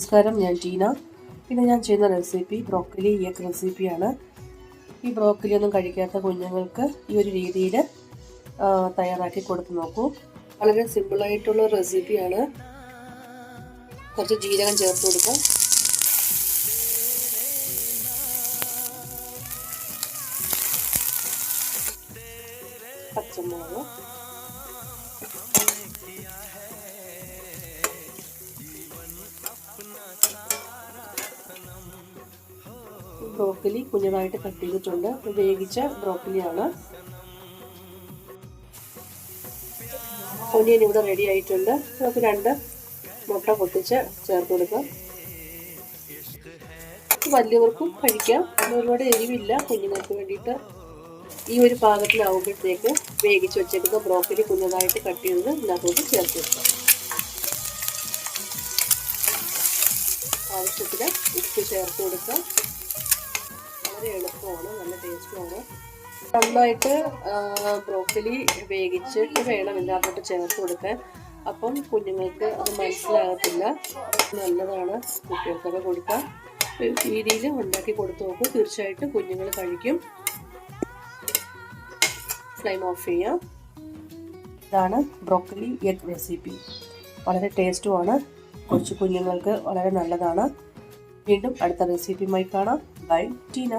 നമസ്കാരം, ഞാൻ ടീന. ഇന്ന് ഞാൻ ചെയ്യുന്ന റെസിപ്പി ബ്രോക്കലി എഗ് റെസിപ്പിയാണ്. ഈ ബ്രോക്കലി ഒന്നും കഴിക്കാത്ത കുഞ്ഞുങ്ങൾക്ക് ഈ ഒരു രീതിയിൽ തയ്യാറാക്കി കൊടുത്തു നോക്കൂ. വളരെ സിമ്പിളായിട്ടുള്ള റെസിപ്പിയാണ്. കുറച്ച് ജീരകം ചേർത്ത് കൊടുക്കാം. പച്ചമുളക്, ബ്രോക്കലി കുഞ്ഞതായിട്ട് കട്ട് ചെയ്തിട്ടുണ്ട്. വേവിച്ച ബ്രോക്കലിയാണ്. ഒനിയൻ ഇവിടെ റെഡി ആയിട്ടുണ്ട്. നമുക്ക് 2 മുട്ട പൊട്ടിച്ച് ചേർത്ത് കൊടുക്കാം. വലിയവർക്കും കഴിക്കാം, ഒരുപാട് എരിവില്ല. കുഞ്ഞുങ്ങൾക്ക് വേണ്ടിയിട്ട് ഈ ഒരു പാകത്തിലാവുമ്പോഴത്തേക്ക് വേവിച്ച് വെച്ചേക്കുന്ന ബ്രോക്കലി കുഞ്ഞതായിട്ട് കട്ട് ചെയ്തത് ഇതിനകത്തോട്ട് ചേർത്ത് കൊടുക്കാം. ആവശ്യത്തിന് ഉപ്പ് ചേർത്ത് കൊടുക്കാം. വളരെ എളുപ്പമാണ്, നല്ല ടേസ്റ്റുമാണ്. നന്നായിട്ട് ബ്രോക്കലി വേവിച്ചിട്ട് വേണം ഇതിനകത്തോട്ട് ചേർത്ത് കൊടുക്കാൻ. അപ്പം കുഞ്ഞുങ്ങൾക്ക് അത് മനസ്സിലാകത്തില്ല. നല്ലതാണ് കുട്ടികൾക്കൊക്കെ കൊടുക്കാം. രീതിയിൽ ഉണ്ടാക്കി കൊടുത്തു നോക്കൂ, തീർച്ചയായിട്ടും കുഞ്ഞുങ്ങൾ കഴിക്കും. ഫ്ലെയിം ഓഫ് ചെയ്യാം. ഇതാണ് ബ്രോക്കലി എഗ് റെസിപ്പി. വളരെ ടേസ്റ്റുമാണ്. കൊച്ചു കുഞ്ഞുങ്ങൾക്ക് വളരെ നല്ലതാണ്. വീണ്ടും അടുത്ത റെസിപ്പിയുമായി കാണാം. ബൈ, ടീന.